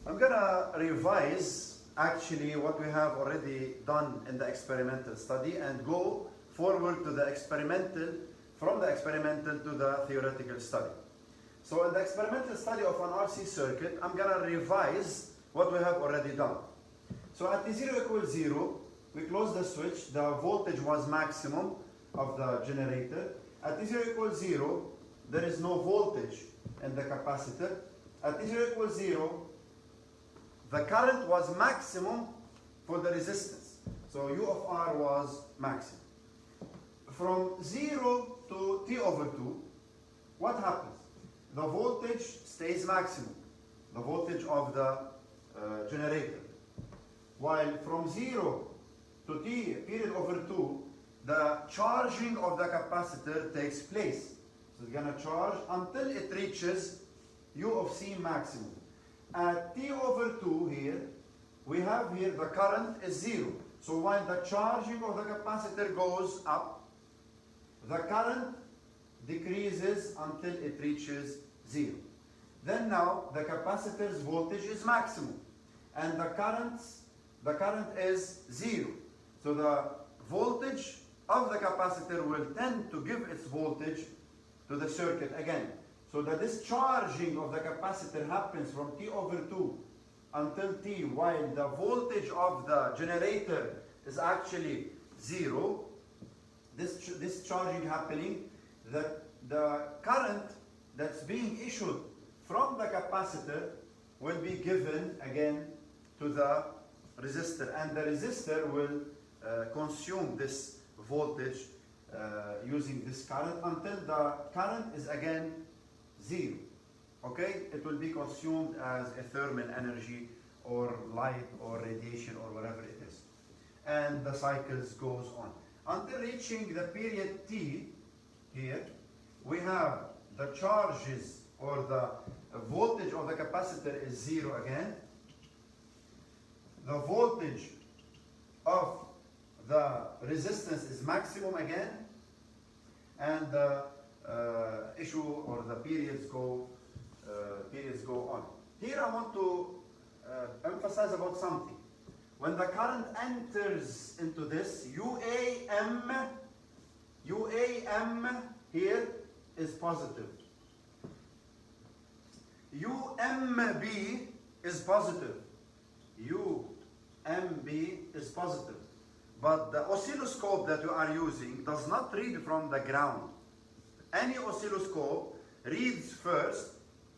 I'm gonna revise actually what we have already done in the experimental study and go forward to the experimental, from the experimental to the theoretical study. So in the experimental study of an RC circuit, I'm gonna revise what we have already done. So at T0 equals 0, we close the switch, the voltage was maximum of the generator. At T0 equals 0, there is no voltage in the capacitor. At T0 equals 0, the current was maximum for the resistance. So U of R was maximum. From 0 to T over 2, what happens? The voltage stays maximum, the voltage of the generator. While from 0 to T period over 2, the charging of the capacitor takes place. So it's going to charge until it reaches U of C maximum. At T over 2 here, we have here the current is 0. So while the charging of the capacitor goes up, the current decreases until it reaches 0. Then now the capacitor's voltage is maximum and the current is 0. So the voltage of the capacitor will tend to give its voltage to the circuit again. So the discharging of the capacitor happens from T over 2 until T, while the voltage of the generator is actually 0. This discharging happening, that the current that's being issued from the capacitor will be given again to the resistor, and the resistor will consume this voltage using this current until the current is again 0. Okay, it will be consumed as a thermal energy or light or radiation or whatever it is, and the cycles goes on until reaching the period T. Here we have the charges, or the voltage of the capacitor is 0 again. The voltage of the resistance is maximum again, and the issue or the periods go on. Here I want to emphasize about something. When the current enters into this, UAM here is positive. UMB is positive. UMB is positive. But the oscilloscope that you are using does not read from the ground. Any oscilloscope reads first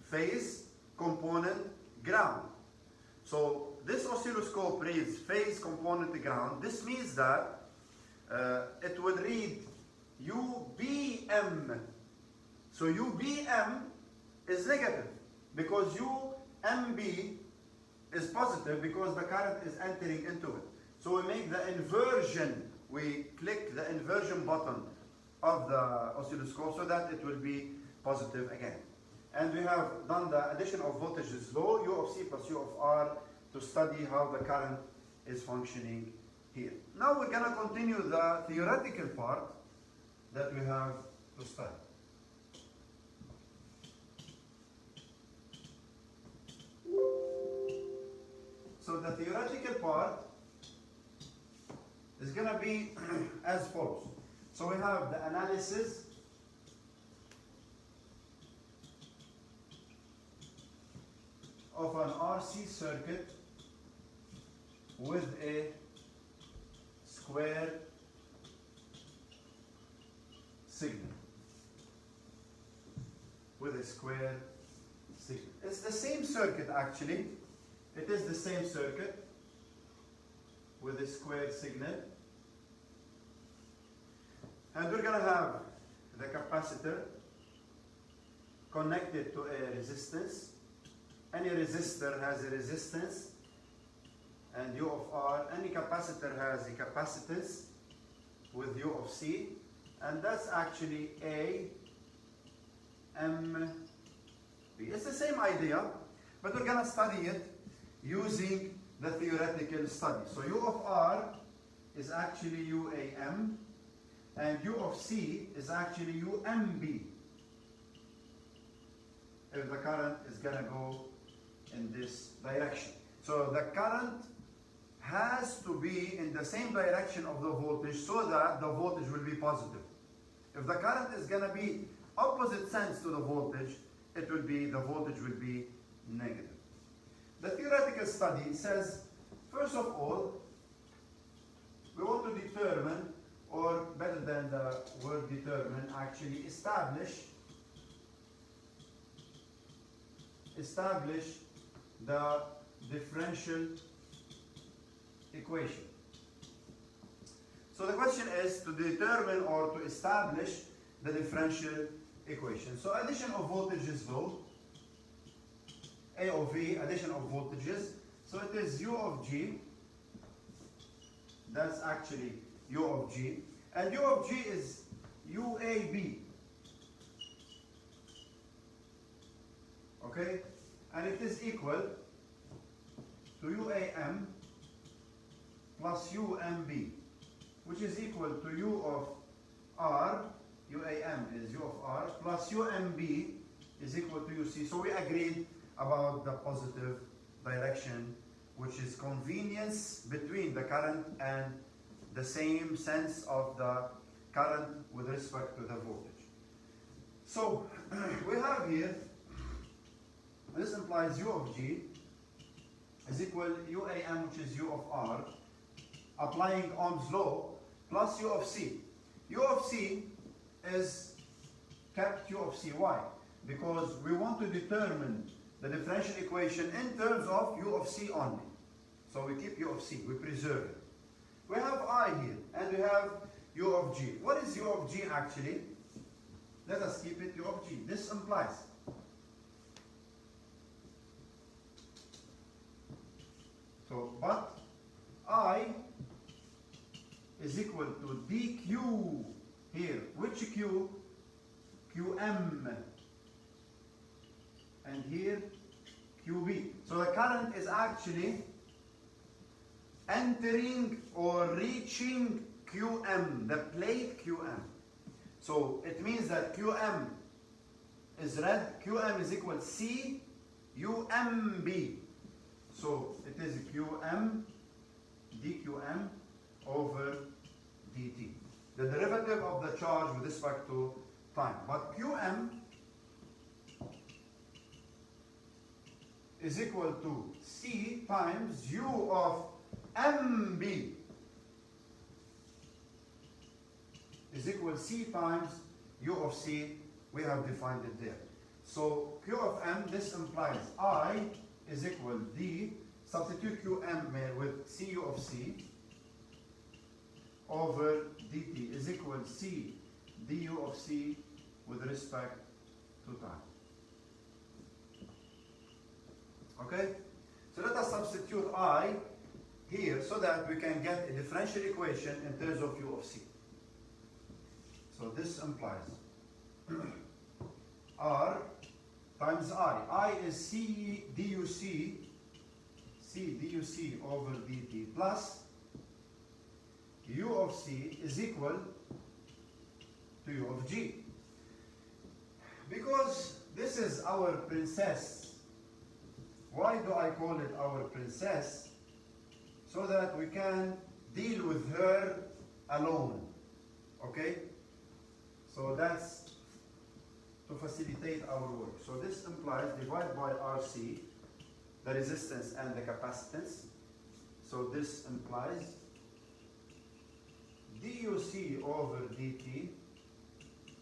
phase, component, ground. So this oscilloscope reads phase, component, ground. This means that it will read UBM. So UBM is negative because UMB is positive because the current is entering into it. So we make the inversion, we click the inversion button of the oscilloscope so that it will be positive again. And we have done the addition of voltages low, U of C plus U of R, to study how the current is functioning here. Now we're going to continue the theoretical part that we have to study. So the theoretical part is going to be as follows. So we have the analysis of an RC circuit with a square signal. With a square signal. It's the same circuit actually. It is the same circuit with a square signal. And we're going to have the capacitor connected to a resistance. Any resistor has a resistance, and U of R. Any capacitor has a capacitance with U of C, and that's actually A, M, B. It's the same idea, but we're going to study it using the theoretical study. So U of R is actually UAM, and U of C is actually UMB. If the current is going to go in this direction. So the current has to be in the same direction of the voltage so that the voltage will be positive. If the current is going to be opposite sense to the voltage, the voltage will be negative. The theoretical study says, first of all, we want to determine, or better than the word determine, actually establish the differential equation. So the question is to determine or to establish the differential equation. So addition of voltages though, A of V, addition of voltages. So it is U of G. That's actually U of G. And U of G is UAB. Okay? And it is equal to UAM plus UMB, which is equal to U of R, UAM is U of R, plus UMB is equal to UC. So we agreed about the positive direction, which is convenience between the current and the same sense of the current with respect to the voltage. So we have here, this implies U of G is equal UAM, which is U of R, applying Ohm's law, plus U of C. U of C is kept U of C. Why? Because we want to determine the differential equation in terms of U of C only. So we keep U of C, we preserve it. We have I here, and we have U of G. What is U of G actually? Let us keep it U of G. This implies but I is equal to dq here. Which Q? Qm. And here QB. So the current is actually entering or reaching QM, the plate QM. So it means that QM is red. QM is equal to C UMB. So it is QM dQm over dt. The derivative of the charge with respect to time. But Qm is equal to C times U of MB is equal to C times U of C. We have defined it there. So Q of M, this implies I is equal D, substitute Qm with Cu of C over dt is equal C du of C with respect to time. Okay? So let us substitute I here so that we can get a differential equation in terms of U of C. So this implies R times I. I is C duc over dt plus U of C is equal to U of G. Because this is our princess. Why do I call it our princess? So that we can deal with her alone. Okay? So that's to facilitate our work. So this implies divide by RC, the resistance and the capacitance. So this implies duc over dt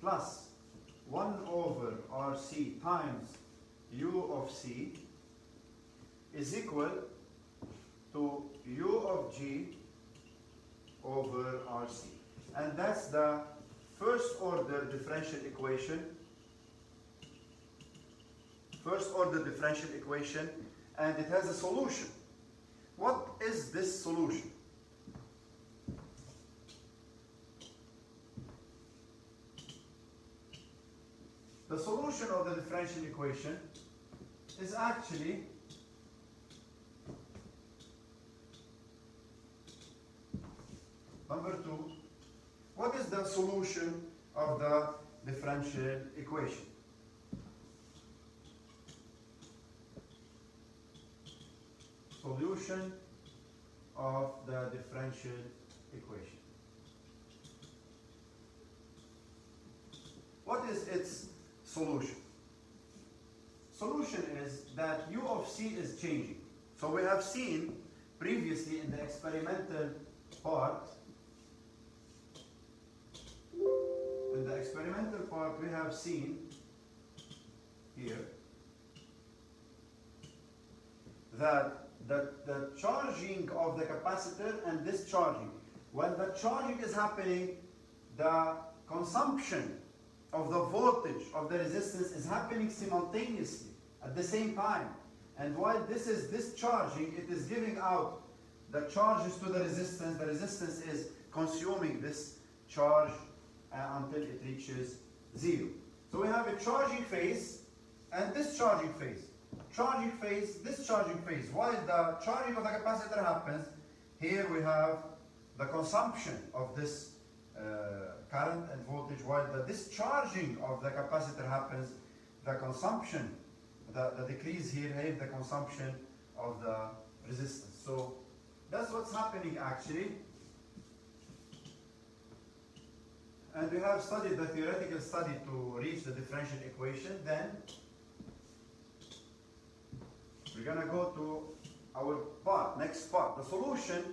plus 1 over RC times U of C is equal to U of G over RC. And that's the first order differential equation. First order differential equation, and it has a solution. What is this solution? The solution of the differential equation is actually number 2. What is the solution of the differential equation? solution of the differential equation. What is its solution? Solution is that u of c is changing. So we have seen previously in the experimental part, we have seen here that the charging of the capacitor and discharging, when the charging is happening, the consumption of the voltage of the resistance is happening simultaneously at the same time. And while this is discharging, it is giving out the charges to the resistance. The resistance is consuming this charge until it reaches 0. So we have a charging phase and discharging phase. Charging phase, discharging phase. While the charging of the capacitor happens, here we have the consumption of this current and voltage, while the discharging of the capacitor happens, the consumption, the decrease here, the consumption of the resistance. So that's what's happening actually. And we have studied the theoretical study to reach the differential equation. Then we're going to go to our part, next part. The solution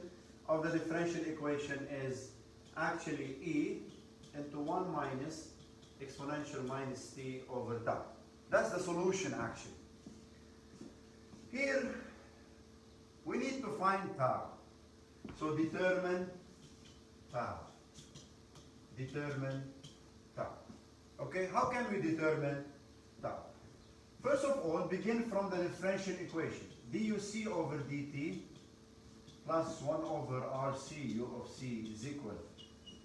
of the differential equation is actually e into 1 minus exponential minus t over tau. That's the solution actually. Here we need to find tau. So determine tau. Determine tau. Okay, how can we determine tau? First of all, begin from the differential equation. duc over dt plus 1 over rc u of c is equal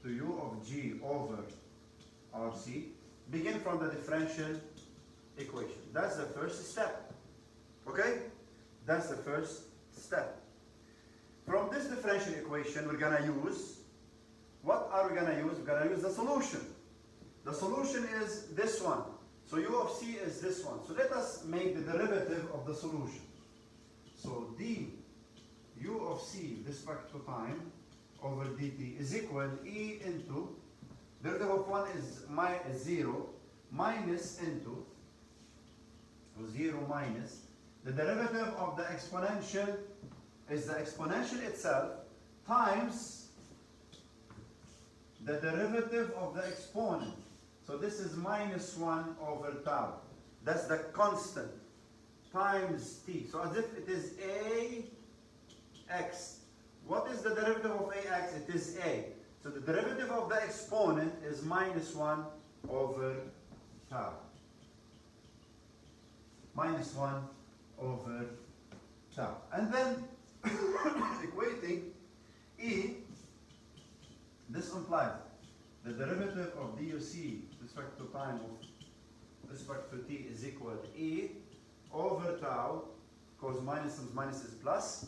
to u of g over rc. Begin from the differential equation. That's the first step. Okay? That's the first step. From this differential equation, we're going to use, what are we going to use? We're going to use the solution. The solution is this one. So u of c is this one. So let us make the derivative of the solution. So d u of c with respect to time over dt is equal e into, derivative of 1 is 0, minus into, so 0 minus, the derivative of the exponential is the exponential itself times the derivative of the exponent. So this is minus 1 over tau. That's the constant times t. So as if it is ax. What is the derivative of ax? It is a. So the derivative of the exponent is minus 1 over tau. Minus 1 over tau. And then equating e, this implies the derivative of duc with respect to time with respect to t is equal to e over tau, because minus times minus is plus,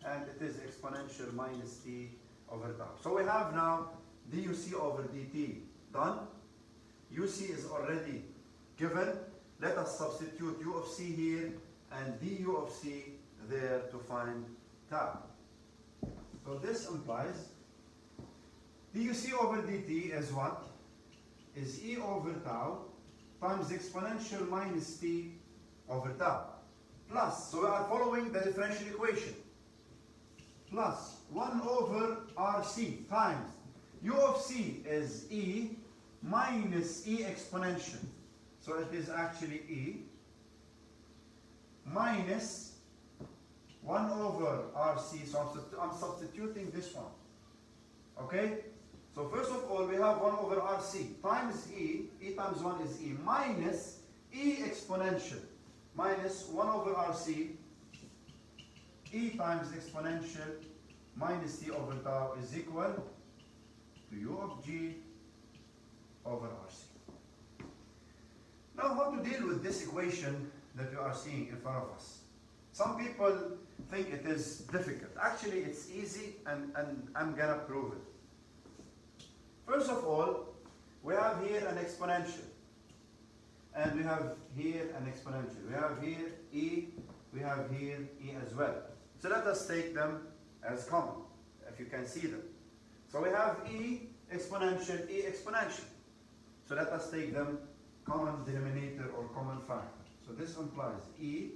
and it is exponential minus t over tau. So we have now duc over dt done. uc is already given. Let us substitute u of c here and du of c there to find tau. So this implies duc over dt is what? Is e over tau times exponential minus t over tau. Plus, so we are following the differential equation. Plus 1 over rc times u of c is e minus e exponential. So it is actually e minus 1 over rc. So I'm substituting this one. Okay? So first of all, we have 1 over rc times e times 1 is e, minus e exponential, minus 1 over rc, e times exponential minus t over tau is equal to u of g over rc. Now how to deal with this equation that you are seeing in front of us? Some people think it is difficult. Actually, it's easy, and I'm gonna prove it. First of all, we have here an exponential, and we have here an exponential. We have here e, we have here e as well. So let us take them as common, if you can see them. So we have e exponential, e exponential. So let us take them common denominator or common factor. So this implies e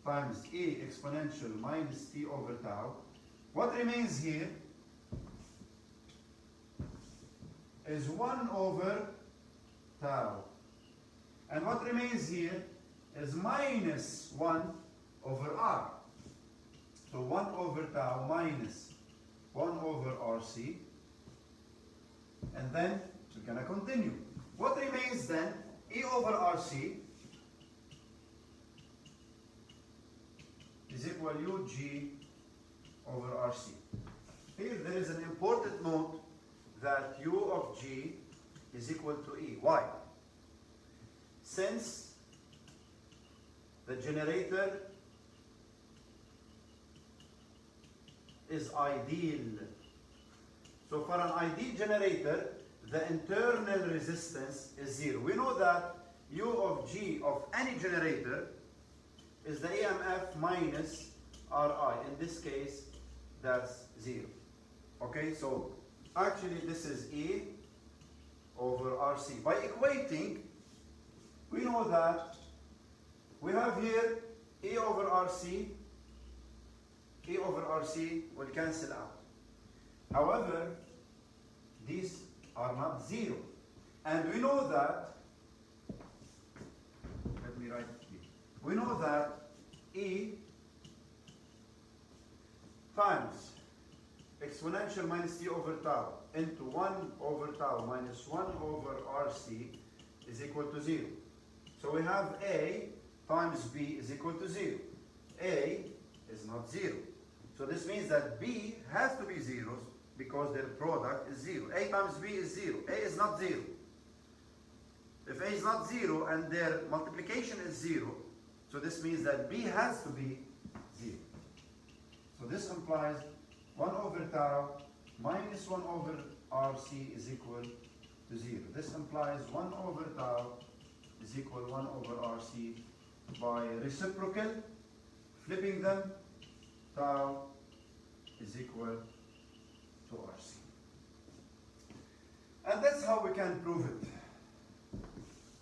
times e exponential minus t over tau. What remains here is 1 over tau. And what remains here is minus 1 over r. So 1 over tau minus 1 over rc. And then we're going to continue. What remains then? E over rc is equal ug over rc. Here there is an important note that u of g is equal to e. Why? Since the generator is ideal. So for an ideal generator, the internal resistance is 0. We know that u of g of any generator is the EMF minus Ri. In this case, that's 0. Okay, so actually this is E over Rc. By equating, we know that we have here E over Rc. E over Rc will cancel out. However, these are not 0. And we know that, let me write it here. We know that E times exponential minus t over tau into 1 over tau minus 1 over Rc is equal to 0. So we have A times B is equal to 0. A is not 0. So this means that B has to be 0 because their product is 0. A times B is 0. A is not 0. If A is not 0 and their multiplication is 0, so this means that B has to be 0. So this implies 1 over tau minus 1 over Rc is equal to 0. This implies 1 over tau is equal 1 over Rc by reciprocal, flipping them, tau is equal to Rc. And that's how we can prove it.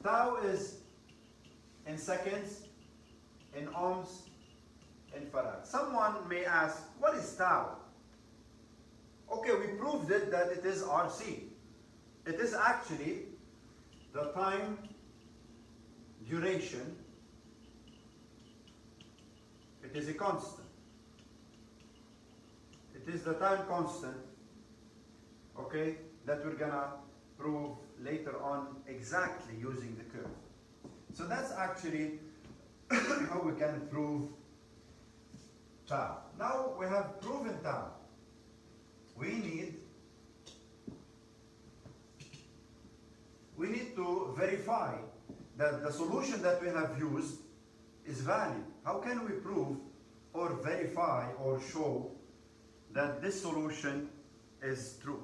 Tau is in seconds, in ohms, in farad. Someone may ask, what is tau? Okay, we proved it that it is Rc. It is actually the time duration. It is a constant. It is the time constant, okay, that we're gonna prove later on exactly using the curve. So that's actually how we can prove tau. Now we have proven tau. We need to verify that the solution that we have used is valid. How can we prove or verify or show that this solution is true?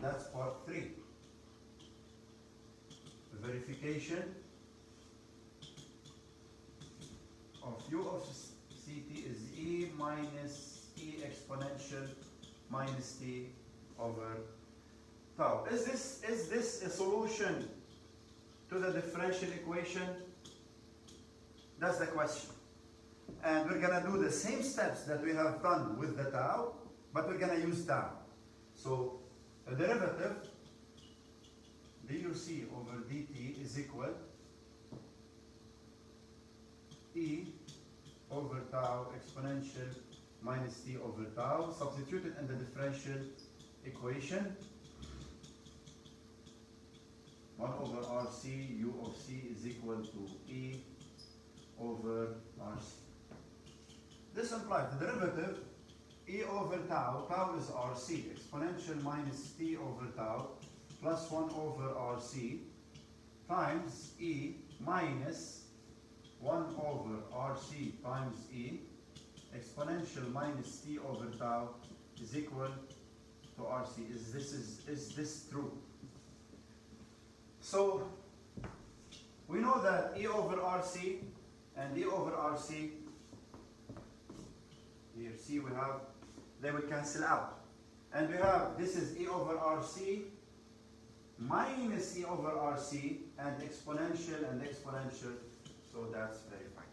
That's part 3. Verification of u of ct is e minus e exponential minus t over tau. Is this a solution to the differential equation? That's the question. And we're going to do the same steps that we have done with the tau, but we're going to use tau. So the derivative duc over dt is equal e over tau exponential minus t over tau, substituted in the differential equation. 1 over Rc, u of c is equal to e over Rc. This implies the derivative e over tau, tau is Rc, exponential minus t over tau plus 1 over Rc times e minus 1 over Rc times e exponential minus t over tau is equal to Rc. Is this true? So we know that e over Rc and e over Rc here C we have, they will cancel out. And we have, this is E over RC minus E over RC and exponential, so that's verified.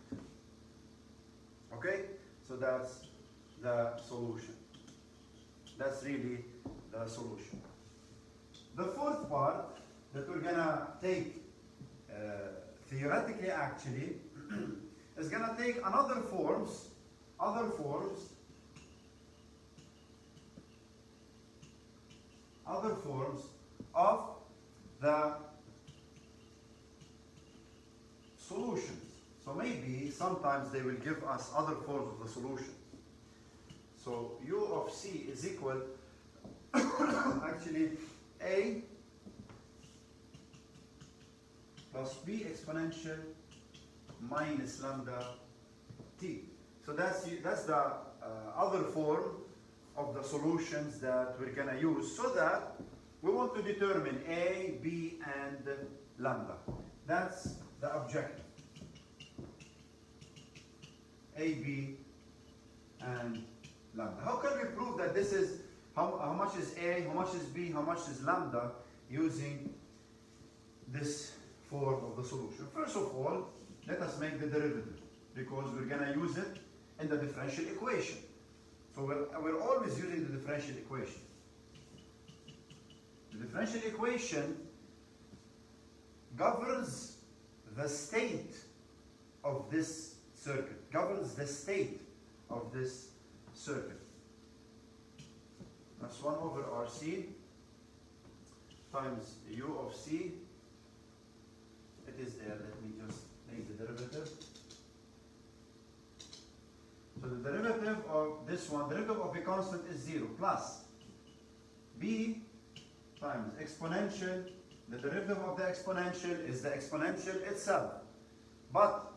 Okay, so that's the solution. That's really the solution. The fourth part that we're gonna take theoretically actually is gonna take other forms of the solutions. So maybe sometimes they will give us other forms of the solution. So U of C is equal actually A plus B exponential minus lambda T. So that's the other form of the solutions that we're going to use, so that we want to determine A, B, and lambda. That's the objective. A, B, and lambda. How can we prove that this is, how much is A, how much is B, how much is lambda, using this form of the solution? First of all, let us make the derivative, because we're going to use it in the differential equation. So we're always using the differential equation. The differential equation governs the state of this circuit, governs the state of this circuit. That's 1 over RC times U of C. It is there, let me just make the derivative. So the derivative of this one, derivative of a constant is 0, plus B times exponential. The derivative of the exponential is the exponential itself. But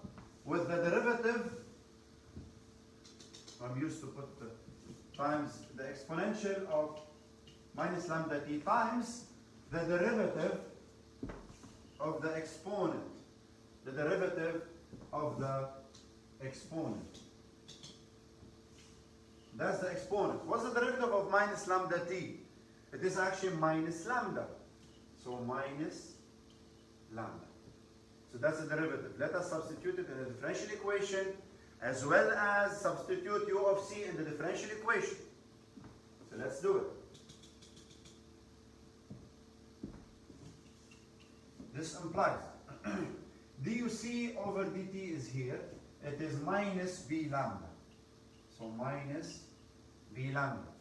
with the derivative, I'm used to put the times the exponential of minus lambda T times the derivative of the exponent. The derivative of the exponent. That's the exponent. What's the derivative of minus lambda T? It is actually minus lambda. So minus lambda. So that's the derivative. Let us substitute it in the differential equation, as well as substitute U of C in the differential equation. So let's do it. This implies duc over dt is here. It is minus b lambda. So minus b lambda.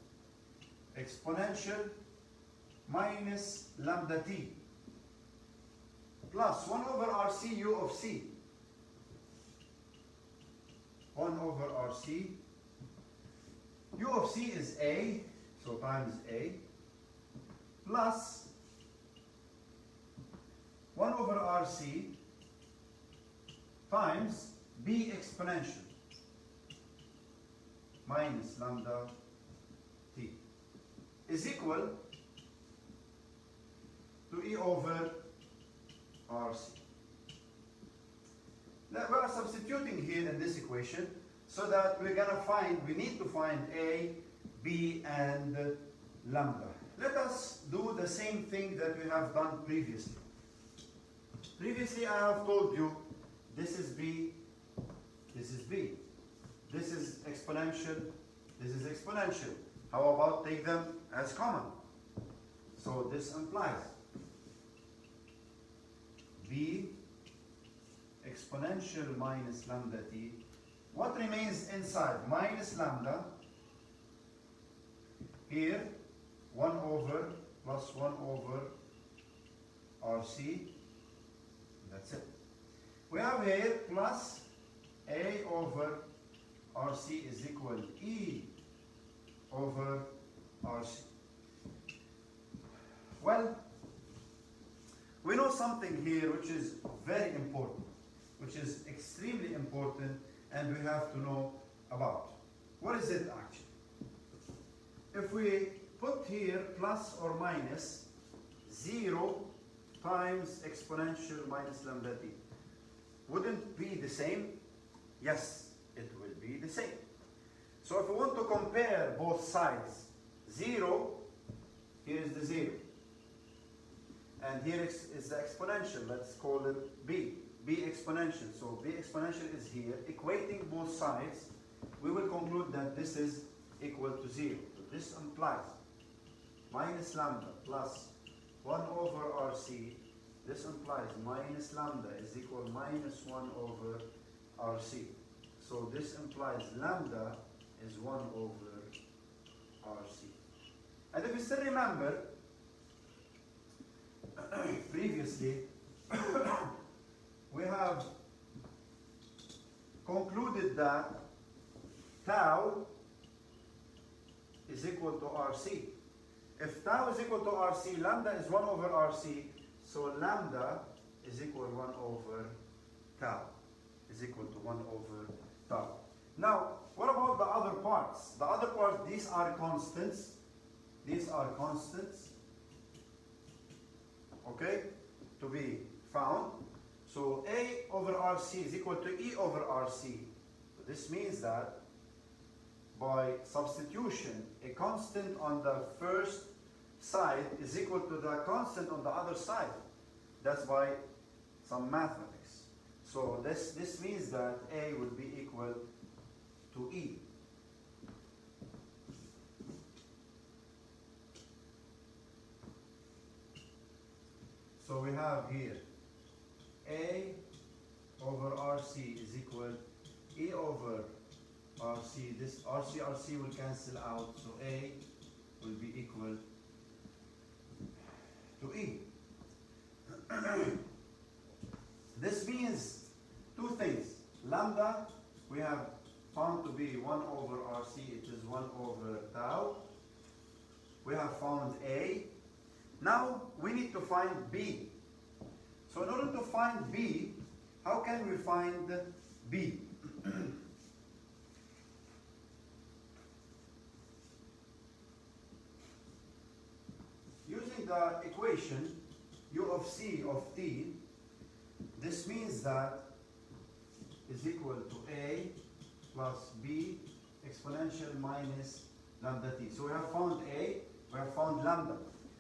Exponential minus lambda t plus 1 over RC U of C. 1 over RC. U of C is A, so times A, plus 1 over RC times B exponential minus lambda T is equal to E over RC. Now we are substituting here in this equation, so that we're gonna find, we need to find A, B, and lambda. Let us do the same thing that we have done previously. Previously I have told you this is B, this is B. This is exponential, this is exponential. How about take them as common? So this implies B exponential minus lambda t. What remains inside? Minus lambda. Here, 1 over plus 1 over RC. That's it. We have here plus A over RC is equal E over RC. Well, we know something here which is very important, which is extremely important, and we have to know about. What is it actually? If we put here plus or minus 0 times exponential minus lambda t, wouldn't be the same? Yes, it will be the same. So if we want to compare both sides, 0, here is the 0. And here is the exponential, let's call it b. B exponential. So b exponential is here. Equating both sides, we will conclude that this is equal to 0. So this implies minus lambda plus 1 over RC. This implies minus lambda is equal minus 1 over RC. So this implies lambda is 1 over RC. And if you still remember, previously, we have concluded that tau is equal to RC. If tau is equal to RC, lambda is 1 over RC, so lambda is equal to 1 over tau. Is equal to 1 over tau. Now, what about the other parts? The other parts, these are constants. These are constants, okay, to be found. So A over RC is equal to E over RC. So this means that by substitution, a constant on the first side is equal to the constant on the other side. That's by some mathematics. So this means that A will be equal to E. So we have here A over RC is equal E over RC. This RC will cancel out, so A will be equal to E. This means two things. Lambda we have found to be 1 over RC, it is 1 over tau. We have found A. Now we need to find B. So in order to find B, how can we find B? Using the equation U of C of t, this means that is equal to A plus B exponential minus lambda t. So we have found A, we have found lambda.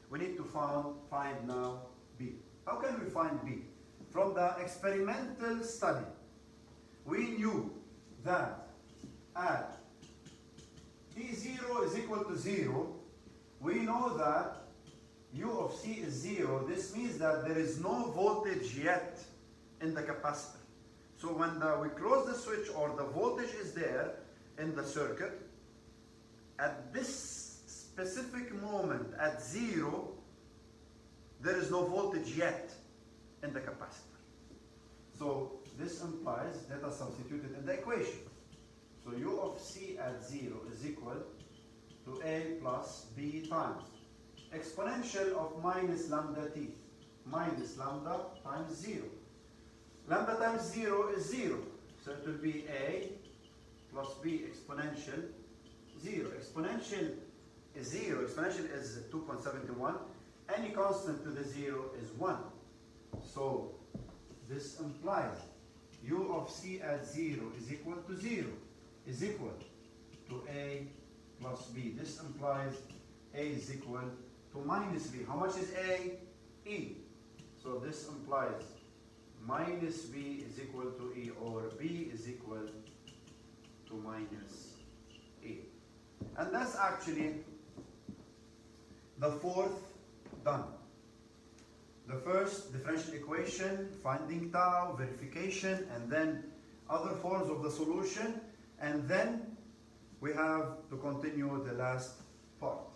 We need to find now B. How can we find B? From the experimental study, we knew that at t0 is equal to 0, we know that U of C is 0. This means that there is no voltage yet in the capacitor. So when we close the switch or the voltage is there in the circuit, at this specific moment at 0, there is no voltage yet in the capacitor. So this implies, let us substitute it in the equation. So U of C at 0 is equal to A plus B times exponential of minus lambda t, minus lambda times 0. Lambda times 0 is 0, so it will be A plus B exponential 0. Exponential is 0, exponential is 2.71. Any constant to the 0 is 1. So this implies U of C at 0 is equal to 0, is equal to A plus B. This implies A is equal to minus B. How much is A? E. So this implies minus B is equal to E, or B is equal to minus E. And that's actually the fourth done. The first differential equation, finding tau, verification, and then other forms of the solution, and then we have to continue the last part.